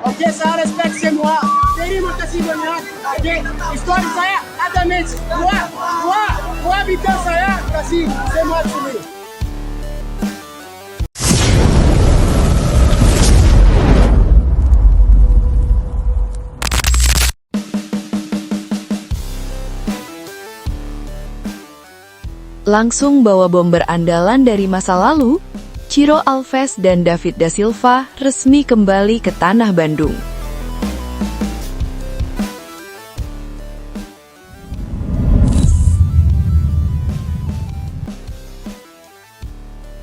Oke, saya respect semua. Terima kasih banyak. Oke, histori saya ada match. Dua bintang saya kasih semua sini. Langsung bawa bomber andalan dari masa lalu, Ciro Alves dan David da Silva resmi kembali ke tanah Bandung.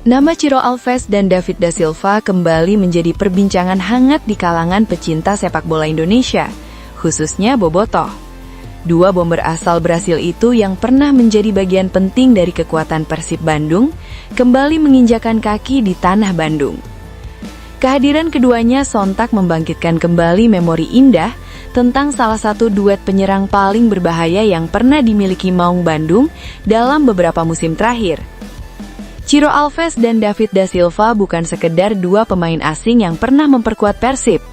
Nama Ciro Alves dan David da Silva kembali menjadi perbincangan hangat di kalangan pecinta sepak bola Indonesia, khususnya bobotoh. Dua bomber asal Brasil itu yang pernah menjadi bagian penting dari kekuatan Persib Bandung, kembali menginjakan kaki di tanah Bandung. Kehadiran keduanya sontak membangkitkan kembali memori indah tentang salah satu duet penyerang paling berbahaya yang pernah dimiliki Maung Bandung dalam beberapa musim terakhir. Ciro Alves dan David da Silva bukan sekedar dua pemain asing yang pernah memperkuat Persib.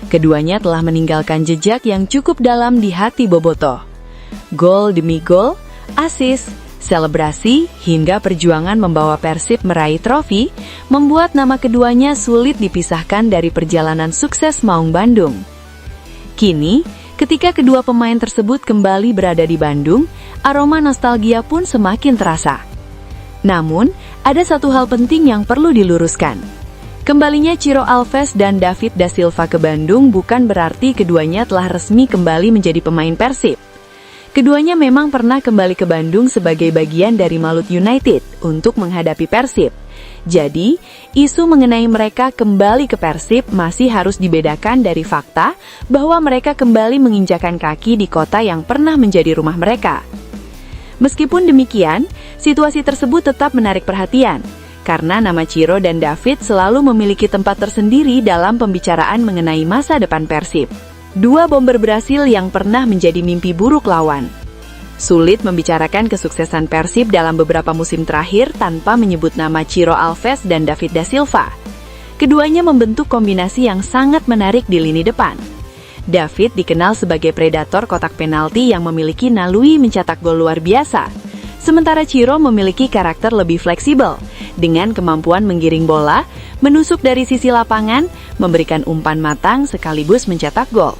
Keduanya telah meninggalkan jejak yang cukup dalam di hati bobotoh. Gol demi gol, assist, selebrasi, hingga perjuangan membawa Persib meraih trofi, membuat nama keduanya sulit dipisahkan dari perjalanan sukses Maung Bandung. Kini, ketika kedua pemain tersebut kembali berada di Bandung, aroma nostalgia pun semakin terasa. Namun, ada satu hal penting yang perlu diluruskan. Kembalinya Ciro Alves dan David da Silva ke Bandung bukan berarti keduanya telah resmi kembali menjadi pemain Persib. Keduanya memang pernah kembali ke Bandung sebagai bagian dari Malut United untuk menghadapi Persib. Jadi, isu mengenai mereka kembali ke Persib masih harus dibedakan dari fakta bahwa mereka kembali menginjakan kaki di kota yang pernah menjadi rumah mereka. Meskipun demikian, situasi tersebut tetap menarik perhatian, karena nama Ciro dan David selalu memiliki tempat tersendiri dalam pembicaraan mengenai masa depan Persib. Dua bomber Brasil yang pernah menjadi mimpi buruk lawan. Sulit membicarakan kesuksesan Persib dalam beberapa musim terakhir tanpa menyebut nama Ciro Alves dan David da Silva. Keduanya membentuk kombinasi yang sangat menarik di lini depan. David dikenal sebagai predator kotak penalti yang memiliki naluri mencetak gol luar biasa. Sementara Ciro memiliki karakter lebih fleksibel, dengan kemampuan menggiring bola, menusuk dari sisi lapangan, memberikan umpan matang sekaligus mencetak gol.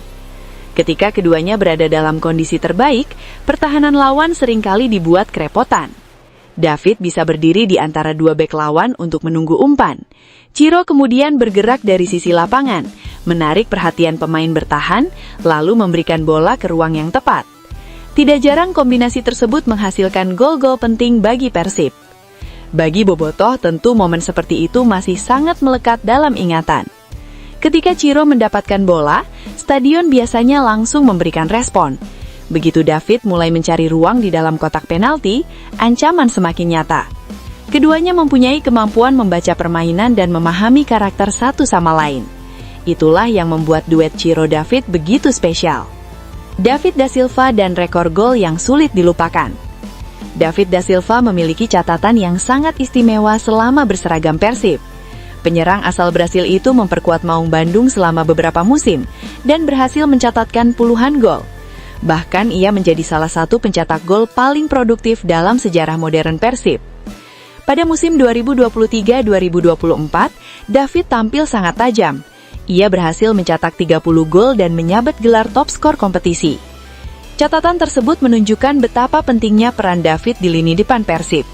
Ketika keduanya berada dalam kondisi terbaik, pertahanan lawan seringkali dibuat kerepotan. David bisa berdiri di antara dua bek lawan untuk menunggu umpan. Ciro kemudian bergerak dari sisi lapangan, menarik perhatian pemain bertahan, lalu memberikan bola ke ruang yang tepat. Tidak jarang kombinasi tersebut menghasilkan gol-gol penting bagi Persib. Bagi bobotoh, tentu momen seperti itu masih sangat melekat dalam ingatan. Ketika Ciro mendapatkan bola, stadion biasanya langsung memberikan respon. Begitu David mulai mencari ruang di dalam kotak penalti, ancaman semakin nyata. Keduanya mempunyai kemampuan membaca permainan dan memahami karakter satu sama lain. Itulah yang membuat duet Ciro David begitu spesial. David da Silva dan rekor gol yang sulit dilupakan. David da Silva memiliki catatan yang sangat istimewa selama berseragam Persib. Penyerang asal Brasil itu memperkuat Maung Bandung selama beberapa musim dan berhasil mencatatkan puluhan gol. Bahkan ia menjadi salah satu pencetak gol paling produktif dalam sejarah modern Persib. Pada musim 2023-2024, David tampil sangat tajam. Ia berhasil mencetak 30 gol dan menyabet gelar top skor kompetisi. Catatan tersebut menunjukkan betapa pentingnya peran David di lini depan Persib.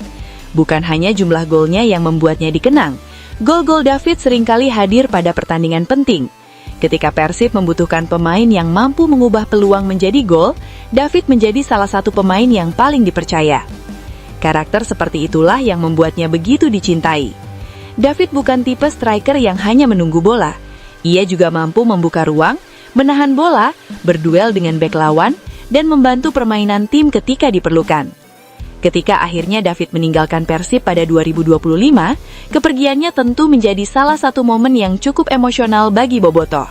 Bukan hanya jumlah golnya yang membuatnya dikenang, gol-gol David seringkali hadir pada pertandingan penting. Ketika Persib membutuhkan pemain yang mampu mengubah peluang menjadi gol, David menjadi salah satu pemain yang paling dipercaya. Karakter seperti itulah yang membuatnya begitu dicintai. David bukan tipe striker yang hanya menunggu bola. Ia juga mampu membuka ruang, menahan bola, berduel dengan bek lawan, dan membantu permainan tim ketika diperlukan. Ketika akhirnya David meninggalkan Persib pada 2025, kepergiannya tentu menjadi salah satu momen yang cukup emosional bagi bobotoh.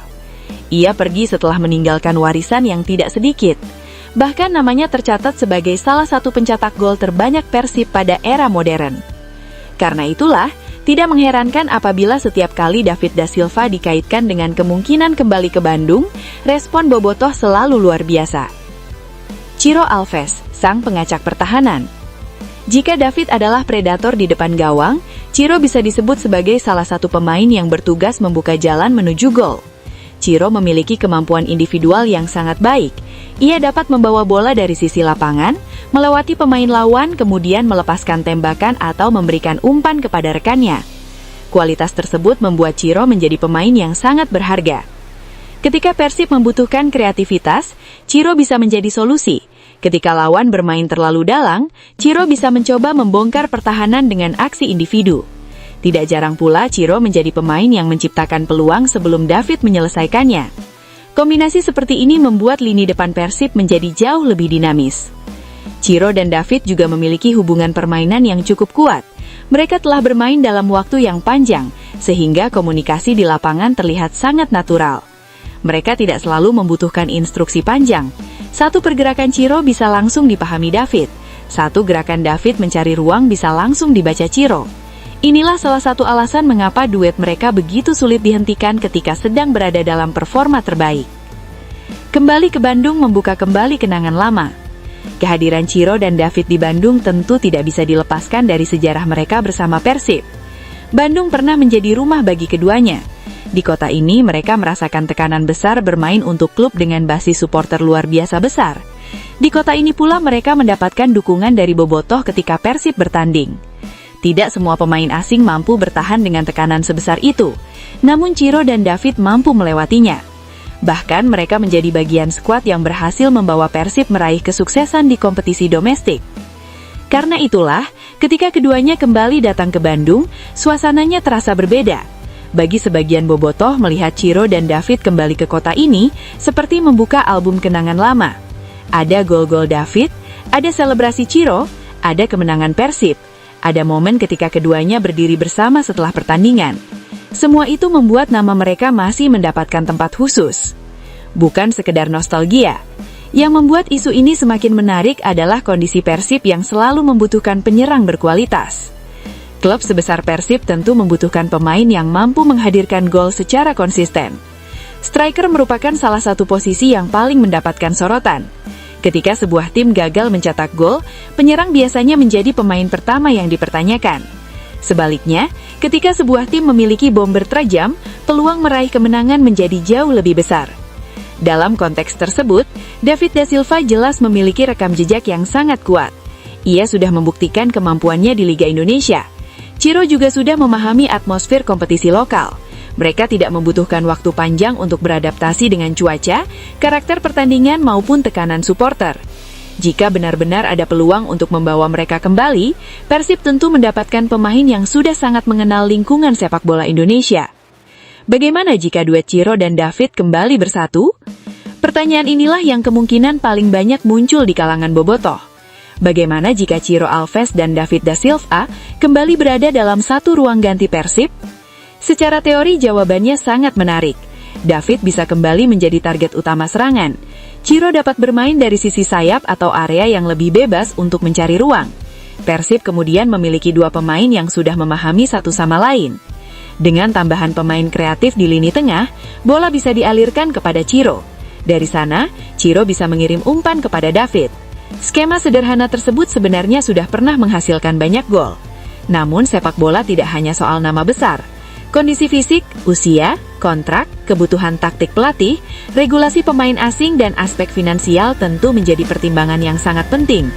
Ia pergi setelah meninggalkan warisan yang tidak sedikit. Bahkan namanya tercatat sebagai salah satu pencetak gol terbanyak Persib pada era modern. Karena itulah, Tidak mengherankan apabila setiap kali David da Silva dikaitkan dengan kemungkinan kembali ke Bandung, respon Bobotoh selalu luar biasa. Ciro Alves, sang pengacak pertahanan. Jika David adalah predator di depan gawang, Ciro bisa disebut sebagai salah satu pemain yang bertugas membuka jalan menuju gol. Ciro memiliki kemampuan individual yang sangat baik. Ia dapat membawa bola dari sisi lapangan, melewati pemain lawan, kemudian melepaskan tembakan atau memberikan umpan kepada rekannya. Kualitas tersebut membuat Ciro menjadi pemain yang sangat berharga. Ketika Persib membutuhkan kreativitas, Ciro bisa menjadi solusi. Ketika lawan bermain terlalu dalang, Ciro bisa mencoba membongkar pertahanan dengan aksi individu. Tidak jarang pula Ciro menjadi pemain yang menciptakan peluang sebelum David menyelesaikannya. Kombinasi seperti ini membuat lini depan Persib menjadi jauh lebih dinamis. Ciro dan David juga memiliki hubungan permainan yang cukup kuat. Mereka telah bermain dalam waktu yang panjang, sehingga komunikasi di lapangan terlihat sangat natural. Mereka tidak selalu membutuhkan instruksi panjang. Satu pergerakan Ciro bisa langsung dipahami David. Satu gerakan David mencari ruang bisa langsung dibaca Ciro. Inilah salah satu alasan mengapa duet mereka begitu sulit dihentikan ketika sedang berada dalam performa terbaik. Kembali ke Bandung membuka kembali kenangan lama. Kehadiran Ciro dan David di Bandung tentu tidak bisa dilepaskan dari sejarah mereka bersama Persib. Bandung pernah menjadi rumah bagi keduanya. Di kota ini mereka merasakan tekanan besar bermain untuk klub dengan basis supporter luar biasa besar. Di kota ini pula mereka mendapatkan dukungan dari Bobotoh ketika Persib bertanding. Tidak semua pemain asing mampu bertahan dengan tekanan sebesar itu, namun Ciro dan David mampu melewatinya. Bahkan mereka menjadi bagian skuad yang berhasil membawa Persib meraih kesuksesan di kompetisi domestik. Karena itulah, ketika keduanya kembali datang ke Bandung, suasananya terasa berbeda. Bagi sebagian Bobotoh, melihat Ciro dan David kembali ke kota ini seperti membuka album kenangan lama. Ada gol-gol David, ada selebrasi Ciro, ada kemenangan Persib. Ada momen ketika keduanya berdiri bersama setelah pertandingan. Semua itu membuat nama mereka masih mendapatkan tempat khusus. Bukan sekedar nostalgia. Yang membuat isu ini semakin menarik adalah kondisi Persib yang selalu membutuhkan penyerang berkualitas. Klub sebesar Persib tentu membutuhkan pemain yang mampu menghadirkan gol secara konsisten. Striker merupakan salah satu posisi yang paling mendapatkan sorotan. Ketika sebuah tim gagal mencetak gol, penyerang biasanya menjadi pemain pertama yang dipertanyakan. Sebaliknya, ketika sebuah tim memiliki bomber tajam, peluang meraih kemenangan menjadi jauh lebih besar. Dalam konteks tersebut, David da Silva jelas memiliki rekam jejak yang sangat kuat. Ia sudah membuktikan kemampuannya di Liga Indonesia. Ciro juga sudah memahami atmosfer kompetisi lokal. Mereka tidak membutuhkan waktu panjang untuk beradaptasi dengan cuaca, karakter pertandingan maupun tekanan supporter. Jika benar-benar ada peluang untuk membawa mereka kembali, Persib tentu mendapatkan pemain yang sudah sangat mengenal lingkungan sepak bola Indonesia. Bagaimana jika duet Ciro dan David kembali bersatu? Pertanyaan inilah yang kemungkinan paling banyak muncul di kalangan Bobotoh. Bagaimana jika Ciro Alves dan David da Silva kembali berada dalam satu ruang ganti Persib? Secara teori jawabannya sangat menarik. David bisa kembali menjadi target utama serangan. Ciro dapat bermain dari sisi sayap atau area yang lebih bebas untuk mencari ruang. Persib kemudian memiliki dua pemain yang sudah memahami satu sama lain. Dengan tambahan pemain kreatif di lini tengah, bola bisa dialirkan kepada Ciro. Dari sana, Ciro bisa mengirim umpan kepada David. Skema sederhana tersebut sebenarnya sudah pernah menghasilkan banyak gol. Namun sepak bola tidak hanya soal nama besar. Kondisi fisik, usia, kontrak, kebutuhan taktik pelatih, regulasi pemain asing dan aspek finansial tentu menjadi pertimbangan yang sangat penting.